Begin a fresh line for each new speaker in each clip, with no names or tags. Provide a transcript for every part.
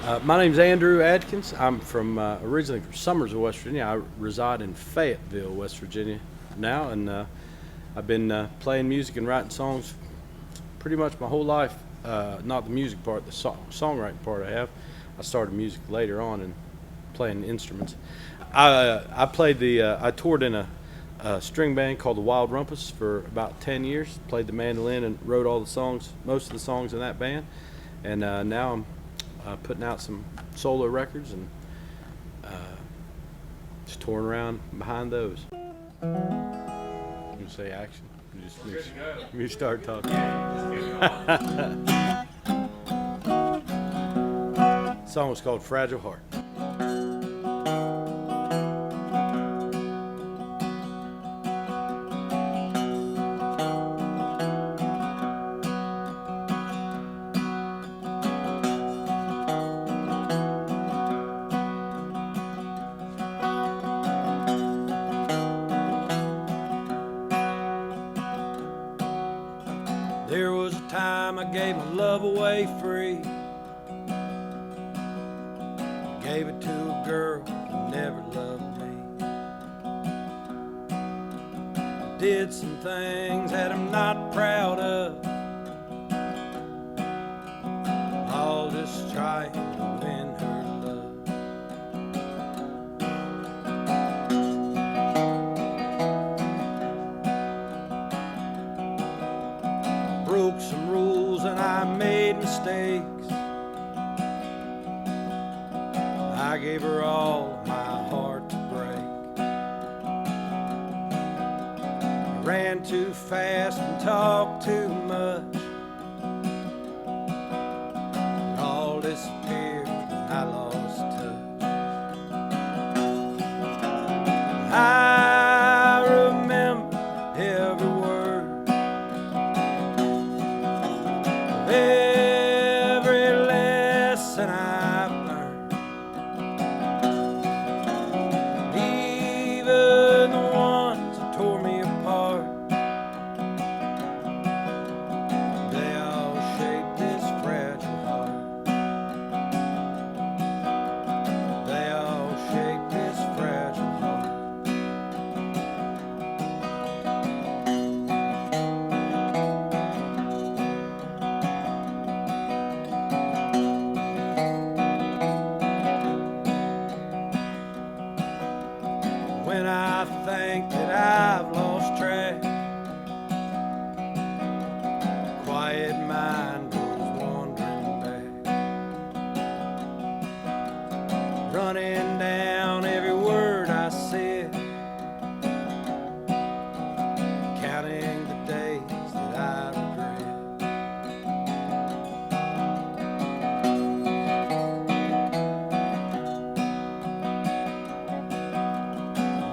My name's Andrew Adkins. I'm from originally from Summersville, West Virginia. I reside in Fayetteville, West Virginia now, and I've been playing music and writing songs pretty much my whole life. Not the music part, the songwriting part I have. I started music later on and playing instruments. I toured in a string band called the Wild Rumpus for about 10 years. Played the mandolin and wrote all the songs, most of the songs in that band. And now I'm putting out some solo records and just touring around behind those. You say action? You just me start talking. The song was called Fragile Heart. There was a time I gave my love away free. Gave it to a girl who never loved me. Did some things that I'm not proud of. All just trying to win her love. Broke some rules and I made mistakes. I gave her all my heart to break. I ran too fast and talked too much. It all disappeared when I lost touch. I remember every word, every lesson I've learned. Even the ones that tore me apart, they all shaped this fragile heart. They all shaped this fragile heart. When I think that I've lost track, quiet mind goes wandering back, running down every word I said, counting the days that I regret.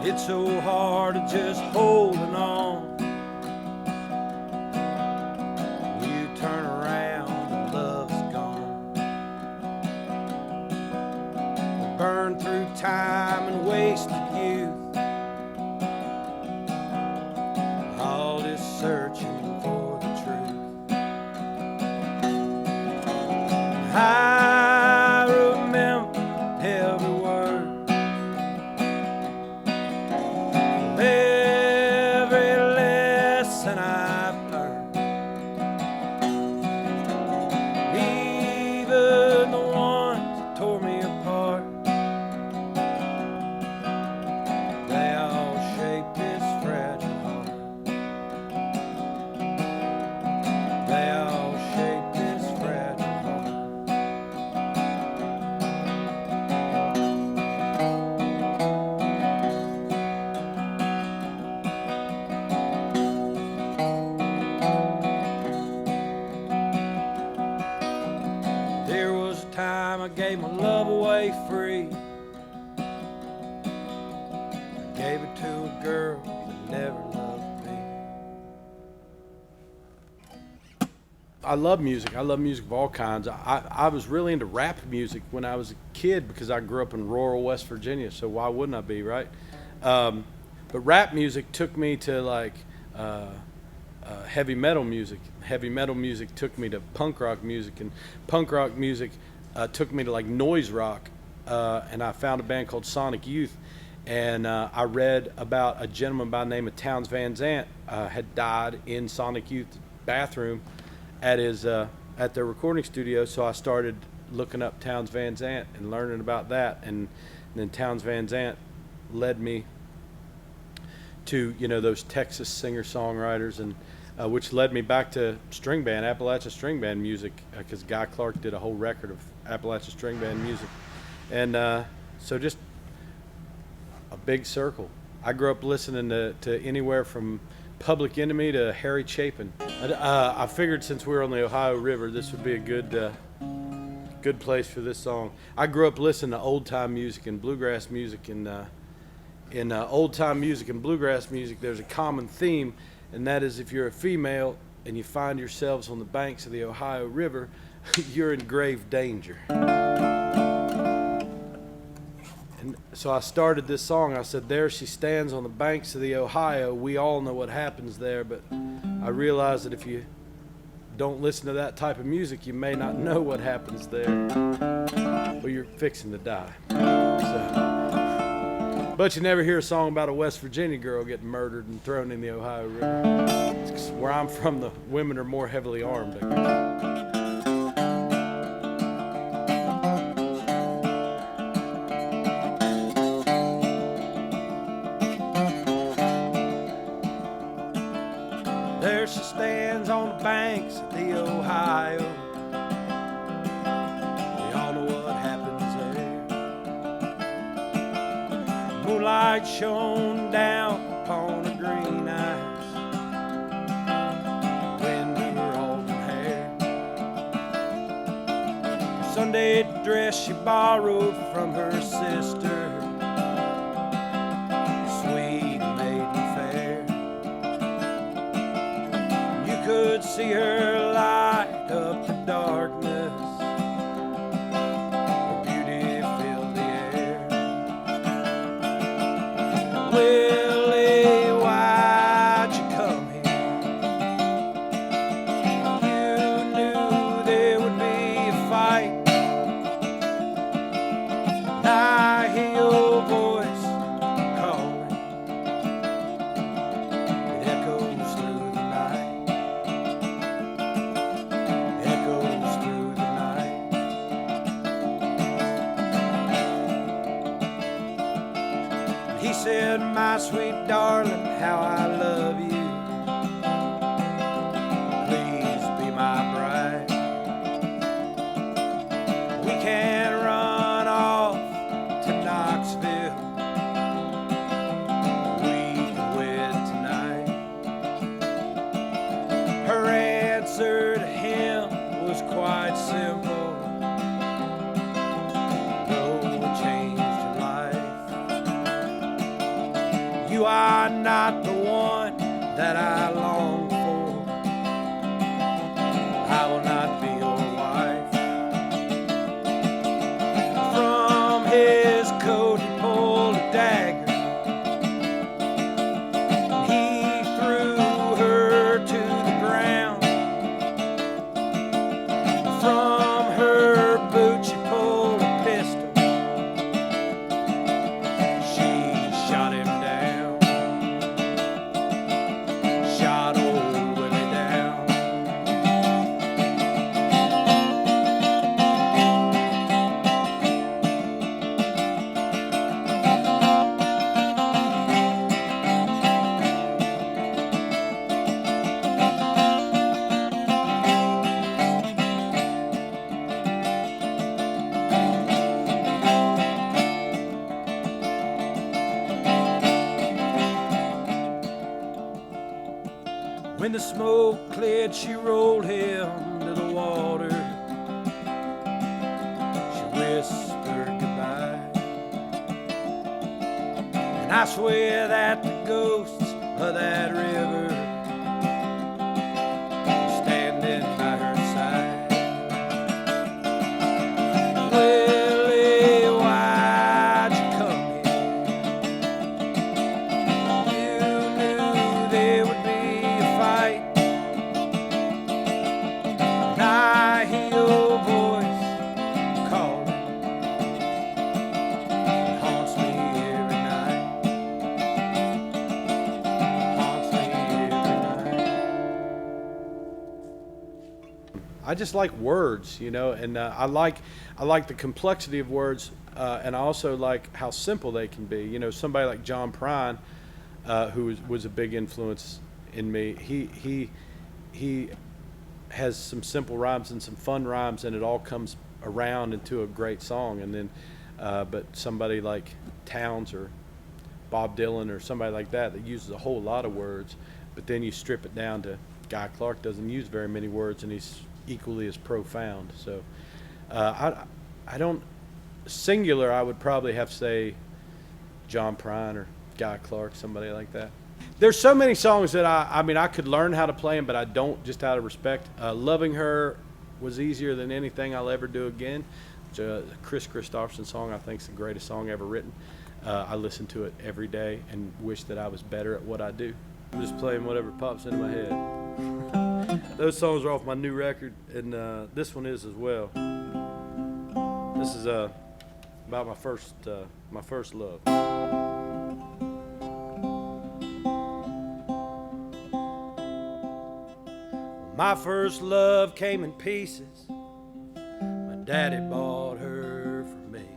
It's so hard to just holding on. You turn around and love's gone. Burned through time and wasted youth, all this searching for the truth. I remember every word, every lesson I've learned. Even the ones that tore me apart, they all shaped this fragile heart. They all shaped this fragile heart. There was a time I gave my love away free. Gave it to a girl that never loved me. I love music. I love music of all kinds. I was really into rap music when I was a kid because I grew up in rural West Virginia, so why wouldn't I be, right? But rap music took me to like heavy metal music. Heavy metal music took me to punk rock music, and punk rock music took me to like noise rock, and I found a band called Sonic Youth, and I read about a gentleman by the name of Townes Van Zandt had died in Sonic Youth's bathroom at their recording studio. So I started looking up Townes Van Zandt and learning about that, and then Townes Van Zandt led me to those Texas singer-songwriters, and which led me back to string band, Appalachian string band music, because Guy Clark did a whole record of Appalachian string band music, and so just a big circle. I grew up listening to anywhere from Public Enemy to Harry Chapin. I figured since we're on the Ohio River, this would be a good place for this song. I grew up listening to old time music and bluegrass music, and in old time music and bluegrass music, there's a common theme, and that is if you're a female and you find yourselves on the banks of the Ohio River, you're in grave danger. And so I started this song. I said, there she stands on the banks of the Ohio. We all know what happens there, but I realized that if you don't listen to that type of music, you may not know what happens there. Well, you're fixing to die. But you never hear a song about a West Virginia girl getting murdered and thrown in the Ohio River. Where I'm from, the women are more heavily armed, I guess. There she stands on the banks of the Ohio. We all know what happens there. Moonlight shone down upon her green eyes, wind in her auburn hair. Sunday dress she borrowed from her sister, sweet maiden fair. You could see her light up the darkness. Her beauty filled the air. Willie, why'd you come here? You knew there would be a fight. And I hear your voice calling. It echoes through the night. Echoes through the night. He said, my sweet darling, how I love you. Please be my bride. We can run off to Knoxville. We can wed tonight. Her answer to him was quite simple, though it changed her life. You are not the one that I long for. I will not be your wife. From his coat he pulled a dagger. He threw her to the ground. From her boot she pulled a pistol. She shot him down. Shot old Willie down. When the smoke cleared, she rolled him to the water. She whispered goodbye. And I swear that the ghosts of that river were standing by her side. Willie, why'd you come here? You knew there would be a fight. And I hear your voice I just like words, you know, and I like the complexity of words, and I also like how simple they can be. You know, somebody like John Prine, who was a big influence in me. He has some simple rhymes and some fun rhymes, and it all comes around into a great song. And then, but somebody like Towns or Bob Dylan or somebody like that uses a whole lot of words, but then you strip it down to Guy Clark doesn't use very many words, and he's equally as profound. So I don't, singular, I would probably have to say John Prine or Guy Clark, somebody like that. There's so many songs that I mean, I could learn how to play them, but I don't, just out of respect. Loving Her was easier than anything I'll ever do again. It's a Chris Christopherson song I think is the greatest song ever written. I listen to it every day and wish that I was better at what I do. I'm just playing whatever pops into my head. Those songs are off my new record, and this one is as well. This is about my first love. My first love came in pieces. My daddy bought her for me.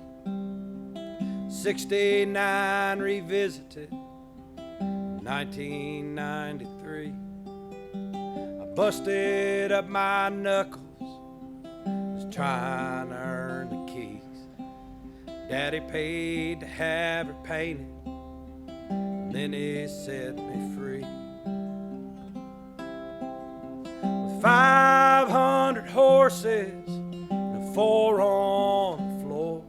69 revisited, 1993. I busted up my knuckles, was trying to earn the keys. Daddy paid to have her painted, and then he set me free. 500 horses and 4 on the floor.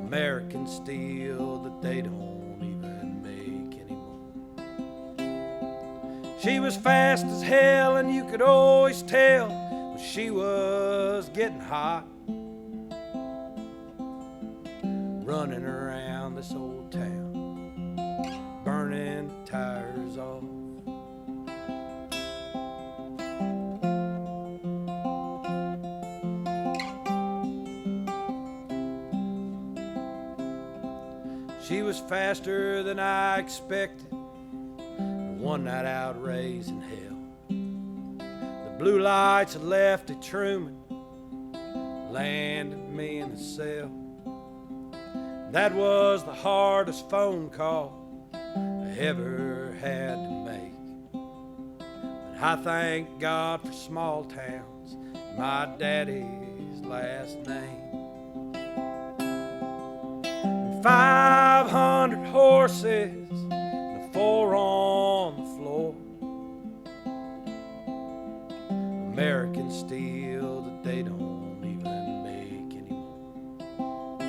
American steel that they don't even make anymore. She was fast as hell, and you could always tell when she was getting hot, running around this old town, burning the tires off. She was faster than I expected. One night out raising hell, the blue lights had left at Truman, landed me in the cell. That was the hardest phone call I ever had to make. But I thank God for small towns, my daddy's last name. 500 horses and 4 on the floor. American steel that they don't even make anymore.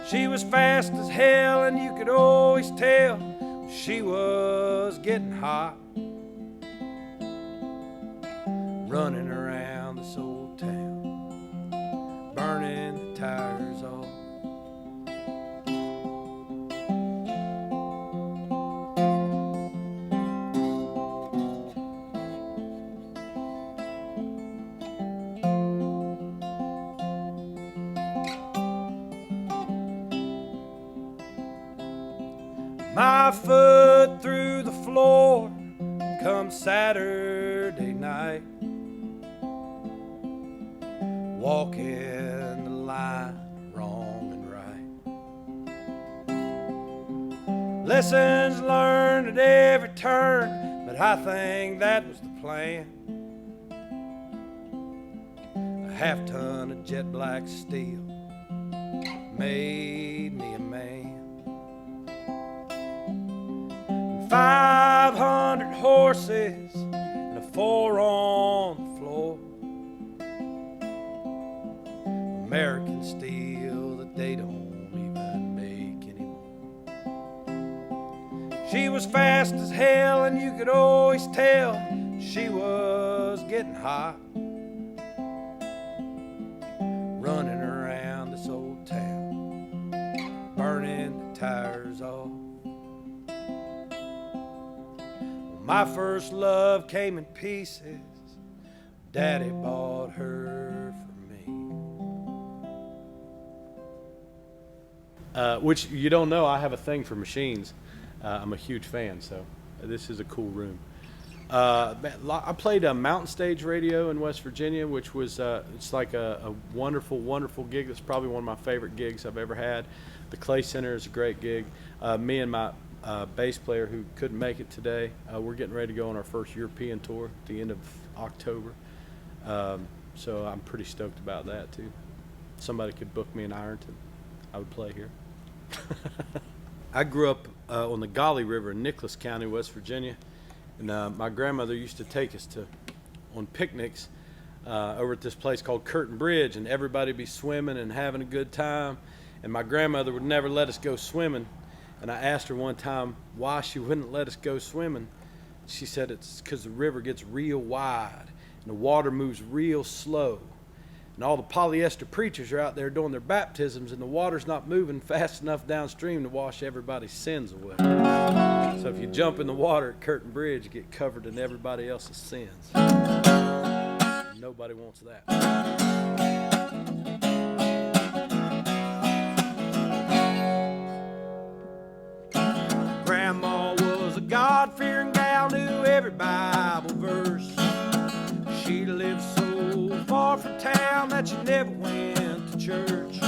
She was fast as hell, and you could always tell she was getting hot, running around this old town, burning the tires off. My foot through the floor come Saturday night, walking the line wrong and right. Lessons learned at every turn, but I think that was the plan. A half-ton of jet black steel made me a man. 500 horses and a 4 on the floor. American steel that they don't even make anymore. She was fast as hell, and you could always tell she was getting hot, running around this old town, burning the tires off. My first love came in pieces. Daddy bought her for me. Which you don't know, I have a thing for machines. I'm a huge fan, so this is a cool room. I played a Mountain Stage Radio in West Virginia, which was it's like a wonderful, wonderful gig. It's probably one of my favorite gigs I've ever had. The Clay Center is a great gig. Me and my bass player, who couldn't make it today, we're getting ready to go on our first European tour at the end of October. So I'm pretty stoked about that too. Somebody could book me in Ironton, I would play here. I grew up on the Golly River in Nicholas County, West Virginia. And my grandmother used to take us on picnics over at this place called Curtin Bridge, and everybody would be swimming and having a good time. And my grandmother would never let us go swimming. And I asked her one time why she wouldn't let us go swimming. She said it's because the river gets real wide and the water moves real slow. And all the polyester preachers are out there doing their baptisms, and the water's not moving fast enough downstream to wash everybody's sins away. So if you jump in the water at Curtin Bridge, you get covered in everybody else's sins. Nobody wants that.
Grandma was a God-fearing gal, knew every Bible verse. She lived so far from town that she never went to church. She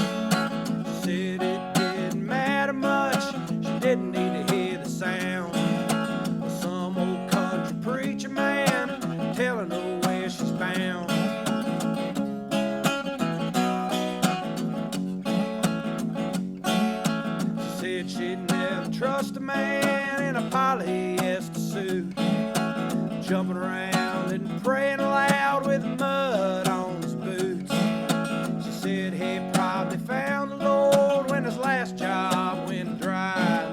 said it didn't matter much, she didn't need to hear the sound of some old country preacher man telling her where she's bound. She said she'd never trust a man in a polyester suit, jumping around and praying aloud with mud on his boots. She said he probably found the Lord when his last job went dry.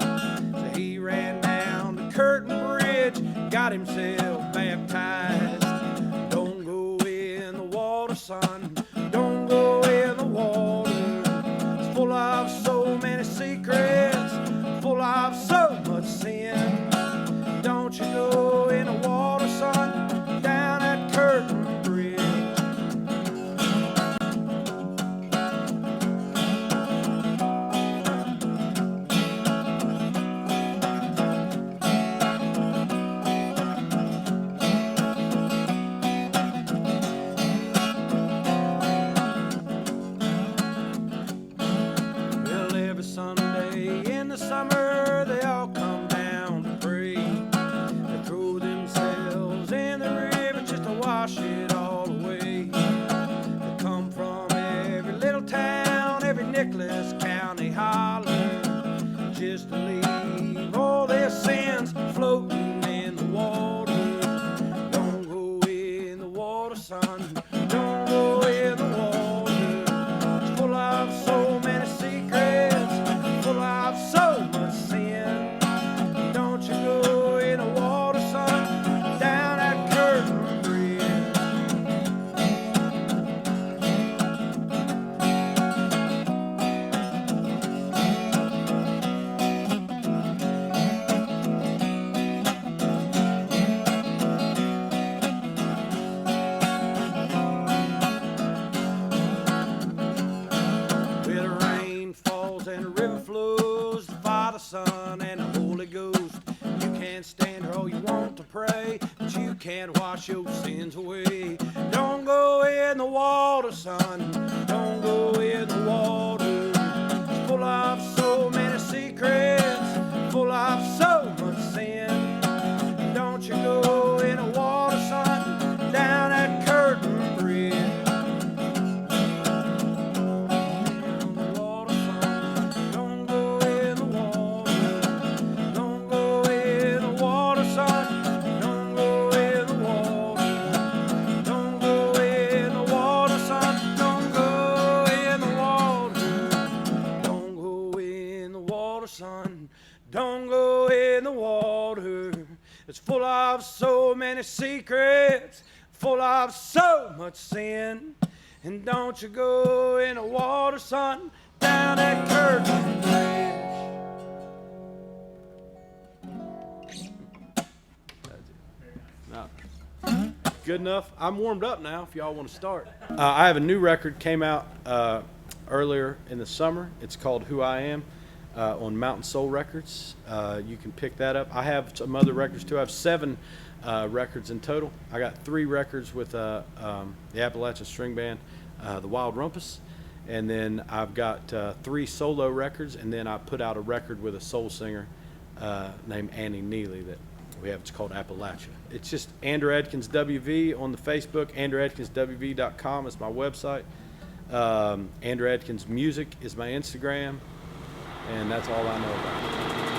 So he ran down to Curtin Bridge, got himself baptized. Don't go in the water, son, don't go in the water. It's full of so many secrets, full of so much sin. Don't you go in the water, son, down at Curtin Bridge. Well, every Sunday in the summer, they all come down to pray. They throw themselves in the river just to wash it all away. They come from every little town, every Nicholas County holler, just to leave all their sins floating in the water. Don't go in the water, son, don't go in the water. It's full of so many secrets, full of so much sin. Don't you go in the water, son, down at Curtin Bridge. Where the rain falls and the river flows, the Father, Son, and the Holy Ghost. You can't stand here all you want to pray, but you can't wash your sins away. Don't go in the water, son, don't go in the water. It's full of so many secrets, full of so much sin. Don't you go in the water, son, down at Curtin Bridge. Don't go in the water. It's full of so many secrets, full of so much sin. And don't you go in the water, son, down at Curtin Bridge.
No. Good enough. I'm warmed up now if y'all want to start. I have a new record, came out earlier in the summer. It's called Who I Am. on Mountain Soul Records. You can pick that up. I have some other records too. I have 7 records in total. I got 3 records with the Appalachian String Band, the Wild Rumpus, and then I've got 3 solo records, and then I put out a record with a soul singer named Annie Neely that we have. It's called Appalachia. It's just Andrew Adkins WV on the Facebook. AndrewAdkinsWV.com is my website. Andrew Adkins Music is my Instagram, and that's all I know about it.